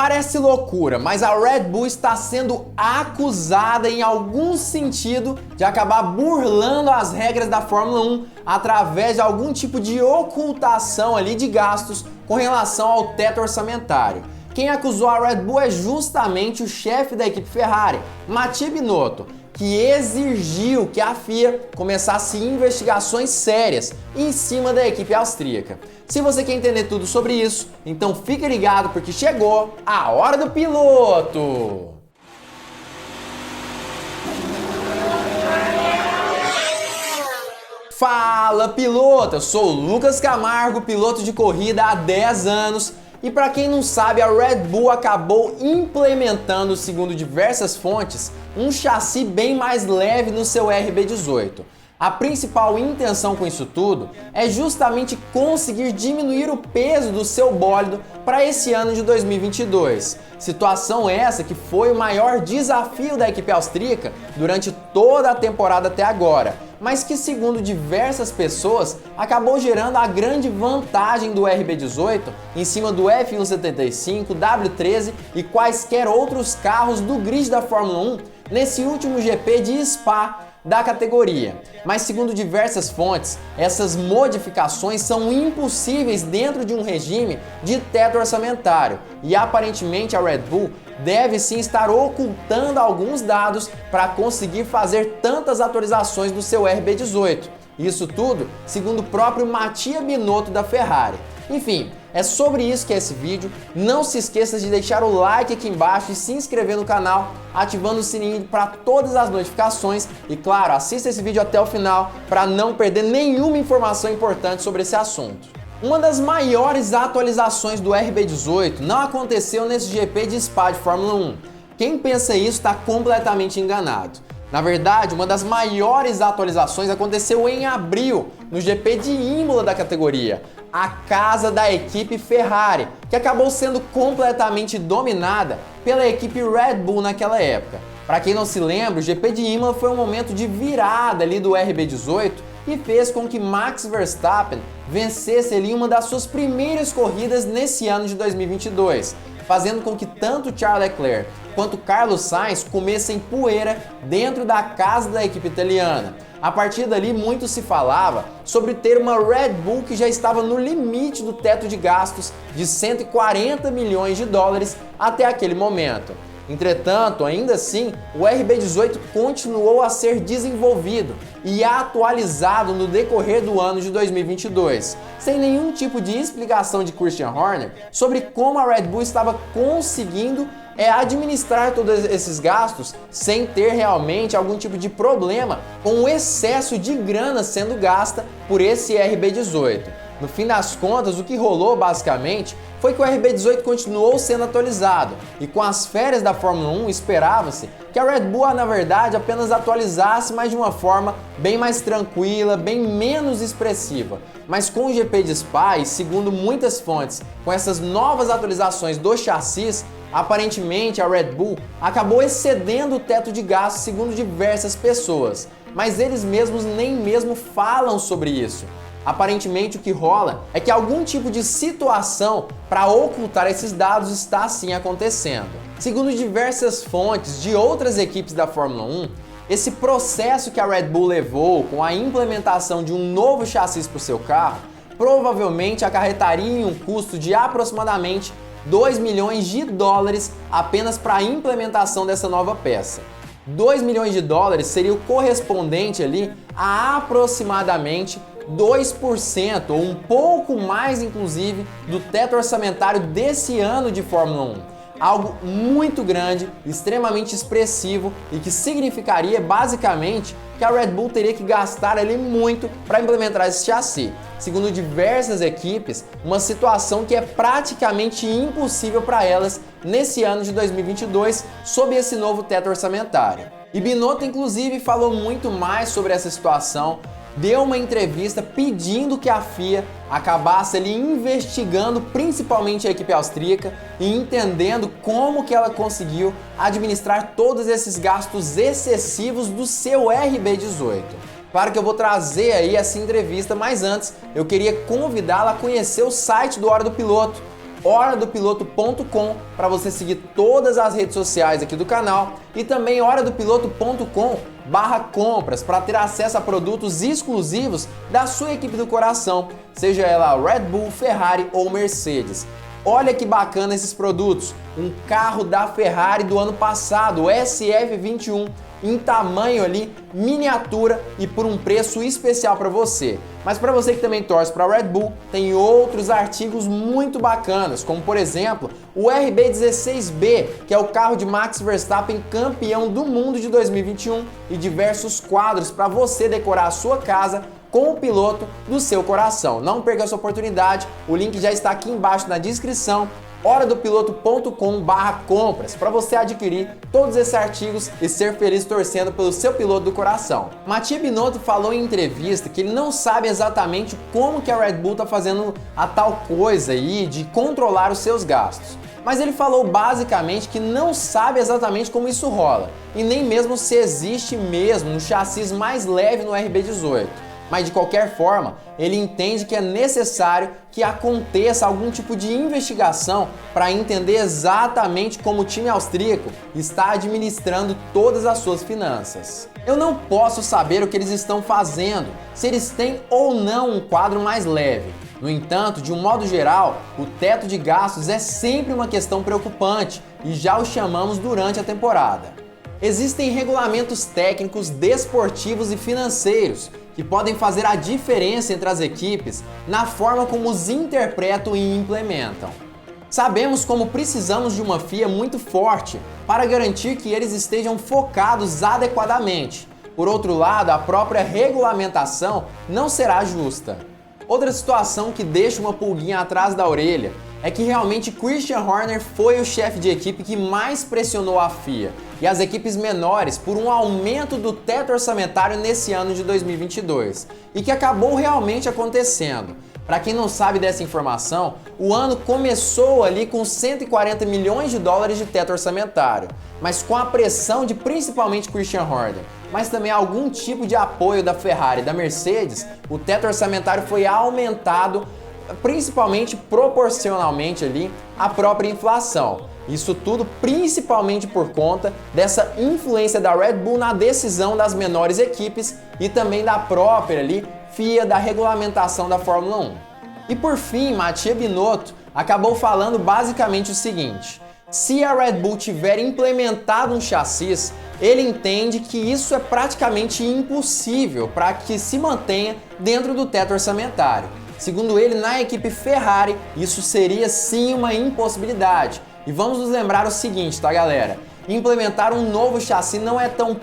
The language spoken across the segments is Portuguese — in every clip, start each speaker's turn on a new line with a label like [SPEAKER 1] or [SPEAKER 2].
[SPEAKER 1] Parece loucura, mas a Red Bull está sendo acusada em algum sentido de acabar burlando as regras da Fórmula 1 através de algum tipo de ocultação ali de gastos com relação ao teto orçamentário. Quem acusou a Red Bull é justamente o chefe da equipe Ferrari, Mattia Binotto, que exigiu que a FIA começasse investigações sérias em cima da equipe austríaca. Se você quer entender tudo sobre isso, então fique ligado porque chegou a hora do piloto! Fala piloto, eu sou o Lucas Camargo, piloto de corrida há 10 anos. E para quem não sabe, a Red Bull acabou implementando, segundo diversas fontes, um chassi bem mais leve no seu RB18. A principal intenção com isso tudo é justamente conseguir diminuir o peso do seu bólido para esse ano de 2022. Situação essa que foi o maior desafio da equipe austríaca durante toda a temporada até agora, mas que, segundo diversas pessoas, acabou gerando a grande vantagem do RB18 em cima do F175, W13 e quaisquer outros carros do grid da Fórmula 1 nesse último GP de Spa da categoria. Mas, segundo diversas fontes, essas modificações são impossíveis dentro de um regime de teto orçamentário e aparentemente a Red Bull deve sim estar ocultando alguns dados para conseguir fazer tantas atualizações do seu RB18. Isso tudo segundo o próprio Mattia Binotto da Ferrari. Enfim, é sobre isso que é esse vídeo. Não se esqueça de deixar o like aqui embaixo e se inscrever no canal, ativando o sininho para todas as notificações. E claro, assista esse vídeo até o final para não perder nenhuma informação importante sobre esse assunto. Uma das maiores atualizações do RB18 não aconteceu nesse GP de Spa de Fórmula 1. Quem pensa isso está completamente enganado. Na verdade, uma das maiores atualizações aconteceu em abril, no GP de Imola da categoria, a casa da equipe Ferrari, que acabou sendo completamente dominada pela equipe Red Bull naquela época. Para quem não se lembra, o GP de Imola foi um momento de virada ali do RB18 e fez com que Max Verstappen vencesse ali uma das suas primeiras corridas nesse ano de 2022, fazendo com que tanto Charles Leclerc quanto Carlos Sainz comessem poeira dentro da casa da equipe italiana. A partir dali, muito se falava sobre ter uma Red Bull que já estava no limite do teto de gastos de 140 milhões de dólares até aquele momento. Entretanto, ainda assim, o RB18 continuou a ser desenvolvido e atualizado no decorrer do ano de 2022, sem nenhum tipo de explicação de Christian Horner sobre como a Red Bull estava conseguindo administrar todos esses gastos sem ter realmente algum tipo de problema com o excesso de grana sendo gasta por esse RB18. No fim das contas, o que rolou basicamente foi que o RB18 continuou sendo atualizado e com as férias da Fórmula 1 esperava-se que a Red Bull, na verdade, apenas atualizasse, mas de uma forma bem mais tranquila, bem menos expressiva. Mas com o GP de Spa e segundo muitas fontes, com essas novas atualizações do chassis, aparentemente a Red Bull acabou excedendo o teto de gasto segundo diversas pessoas, mas eles mesmos nem mesmo falam sobre isso. Aparentemente o que rola é que algum tipo de situação para ocultar esses dados está sim acontecendo. Segundo diversas fontes de outras equipes da Fórmula 1, esse processo que a Red Bull levou com a implementação de um novo chassi para o seu carro provavelmente acarretaria em um custo de aproximadamente 2 milhões de dólares apenas para a implementação dessa nova peça. 2 milhões de dólares seria o correspondente ali a aproximadamente 2% ou um pouco mais inclusive do teto orçamentário desse ano de Fórmula 1. Algo muito grande, extremamente expressivo e que significaria basicamente que a Red Bull teria que gastar ali muito para implementar esse chassi. Segundo diversas equipes, uma situação que é praticamente impossível para elas nesse ano de 2022 sob esse novo teto orçamentário. E Binotto inclusive falou muito mais sobre essa situação, deu uma entrevista pedindo que a FIA acabasse ali investigando principalmente a equipe austríaca e entendendo como que ela conseguiu administrar todos esses gastos excessivos do seu RB18. Claro que eu vou trazer aí essa entrevista, mas antes eu queria convidá-la a conhecer o site do Hora do Piloto. horadopiloto.com para você seguir todas as redes sociais aqui do canal e também horadopiloto.com/compras para ter acesso a produtos exclusivos da sua equipe do coração, seja ela Red Bull, Ferrari ou Mercedes. Olha que bacana esses produtos, um carro da Ferrari do ano passado, o SF21, em tamanho ali, miniatura e por um preço especial para você. Mas para você que também torce para a Red Bull, tem outros artigos muito bacanas, como por exemplo o RB16B, que é o carro de Max Verstappen campeão do mundo de 2021 e diversos quadros para você decorar a sua casa com o piloto do seu coração. Não perca essa oportunidade, o link já está aqui embaixo na descrição, horadopiloto.com/compras para você adquirir todos esses artigos e ser feliz torcendo pelo seu piloto do coração. Mattia Binotto falou em entrevista que ele não sabe exatamente como que a Red Bull está fazendo a tal coisa aí de controlar os seus gastos. Mas ele falou basicamente que não sabe exatamente como isso rola e nem mesmo se existe mesmo um chassi mais leve no RB18. Mas de qualquer forma, ele entende que é necessário que aconteça algum tipo de investigação para entender exatamente como o time austríaco está administrando todas as suas finanças. Eu não posso saber o que eles estão fazendo, se eles têm ou não um quadro mais leve. No entanto, de um modo geral, o teto de gastos é sempre uma questão preocupante e já o chamamos durante a temporada. Existem regulamentos técnicos, desportivos e financeiros que podem fazer a diferença entre as equipes na forma como os interpretam e implementam. Sabemos como precisamos de uma FIA muito forte para garantir que eles estejam focados adequadamente. Por outro lado, a própria regulamentação não será justa. Outra situação que deixa uma pulguinha atrás da orelha é que realmente Christian Horner foi o chefe de equipe que mais pressionou a FIA e as equipes menores por um aumento do teto orçamentário nesse ano de 2022 e que acabou realmente acontecendo. Para quem não sabe dessa informação, o ano começou ali com 140 milhões de dólares de teto orçamentário, mas com a pressão de principalmente Christian Horner, mas também algum tipo de apoio da Ferrari e da Mercedes, o teto orçamentário foi aumentado principalmente proporcionalmente ali à própria inflação. Isso tudo principalmente por conta dessa influência da Red Bull na decisão das menores equipes e também da própria ali FIA da regulamentação da Fórmula 1. E por fim, Mattia Binotto acabou falando basicamente o seguinte: se a Red Bull tiver implementado um chassi, ele entende que isso é praticamente impossível para que se mantenha dentro do teto orçamentário. Segundo ele, na equipe Ferrari, isso seria sim uma impossibilidade. E vamos nos lembrar o seguinte, tá galera? Implementar um novo chassi não é tão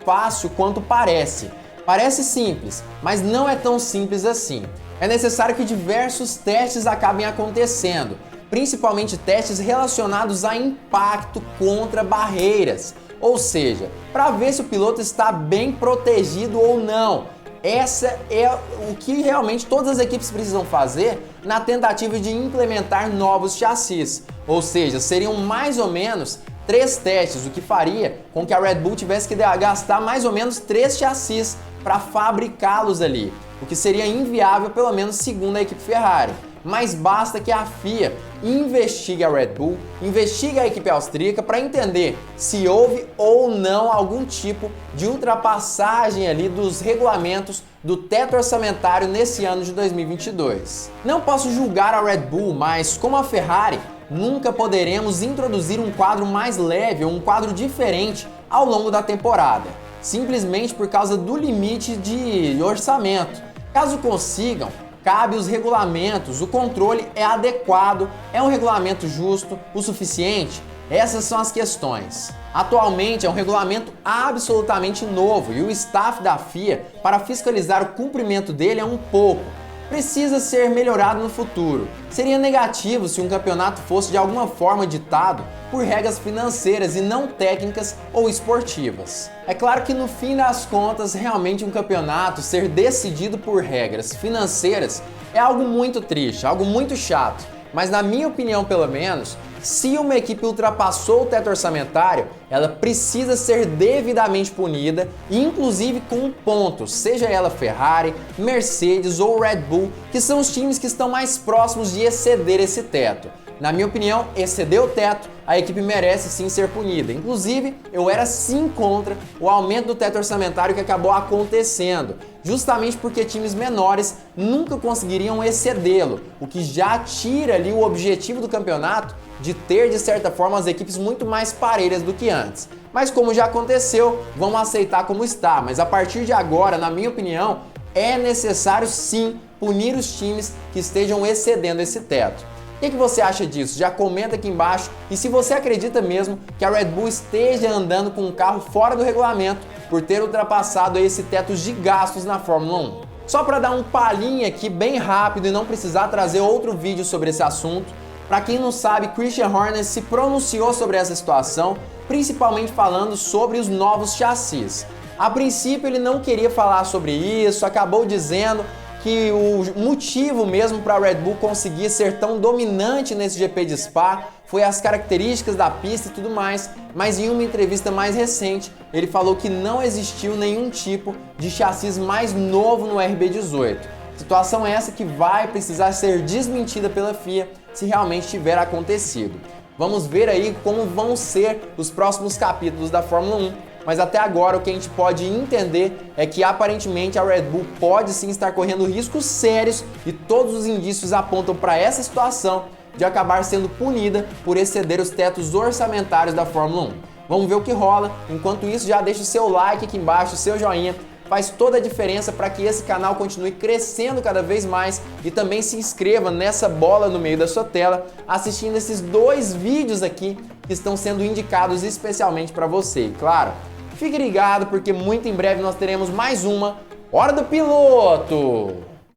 [SPEAKER 1] fácil quanto parece. Parece simples, mas não é tão simples assim. É necessário que diversos testes acabem acontecendo, principalmente testes relacionados a impacto contra barreiras. Ou seja, para ver se o piloto está bem protegido ou não. Essa é o que realmente todas as equipes precisam fazer na tentativa de implementar novos chassis. Ou seja, seriam mais ou menos 3 testes, o que faria com que a Red Bull tivesse que gastar mais ou menos 3 chassis para fabricá-los ali, o que seria inviável, pelo menos segundo a equipe Ferrari. Mas basta que a FIA investigue a Red Bull, investigue a equipe austríaca para entender se houve ou não algum tipo de ultrapassagem ali dos regulamentos do teto orçamentário nesse ano de 2022. Não posso julgar a Red Bull, mas como a Ferrari, nunca poderemos introduzir um quadro mais leve ou um quadro diferente ao longo da temporada, simplesmente por causa do limite de orçamento. Caso consigam, cabe os regulamentos, o controle é adequado, é um regulamento justo, o suficiente? Essas são as questões. Atualmente é um regulamento absolutamente novo e o staff da FIA, para fiscalizar o cumprimento dele, é um pouco. Precisa ser melhorado no futuro. Seria negativo se um campeonato fosse de alguma forma ditado por regras financeiras e não técnicas ou esportivas. É claro que no fim das contas, realmente um campeonato ser decidido por regras financeiras é algo muito triste, algo muito chato. Mas na minha opinião, pelo menos, se uma equipe ultrapassou o teto orçamentário, ela precisa ser devidamente punida, inclusive com pontos, seja ela Ferrari, Mercedes ou Red Bull, que são os times que estão mais próximos de exceder esse teto. Na minha opinião, excedeu o teto, a equipe merece sim ser punida. Inclusive, eu era sim contra o aumento do teto orçamentário que acabou acontecendo, justamente porque times menores nunca conseguiriam excedê-lo, o que já tira ali o objetivo do campeonato de ter, de certa forma, as equipes muito mais parelhas do que antes. Mas como já aconteceu, vamos aceitar como está. Mas a partir de agora, na minha opinião, é necessário sim punir os times que estejam excedendo esse teto. O que você acha disso? Já comenta aqui embaixo, e se você acredita mesmo que a Red Bull esteja andando com um carro fora do regulamento por ter ultrapassado esse teto de gastos na Fórmula 1. Só para dar um palhinho aqui bem rápido e não precisar trazer outro vídeo sobre esse assunto, para quem não sabe, Christian Horner se pronunciou sobre essa situação, principalmente falando sobre os novos chassis. A princípio ele não queria falar sobre isso, acabou dizendo que o motivo mesmo para a Red Bull conseguir ser tão dominante nesse GP de Spa foi as características da pista e tudo mais, mas em uma entrevista mais recente ele falou que não existiu nenhum tipo de chassi mais novo no RB18. Situação essa que vai precisar ser desmentida pela FIA se realmente tiver acontecido. Vamos ver aí como vão ser os próximos capítulos da Fórmula 1. Mas até agora o que a gente pode entender é que aparentemente a Red Bull pode sim estar correndo riscos sérios e todos os indícios apontam para essa situação de acabar sendo punida por exceder os tetos orçamentários da Fórmula 1. Vamos ver o que rola. Enquanto isso, já deixa o seu like aqui embaixo, o seu joinha. Faz toda a diferença para que esse canal continue crescendo cada vez mais e também se inscreva nessa bola no meio da sua tela assistindo esses 2 vídeos aqui que estão sendo indicados especialmente para você. E claro, fique ligado porque muito em breve nós teremos mais uma Hora do Piloto!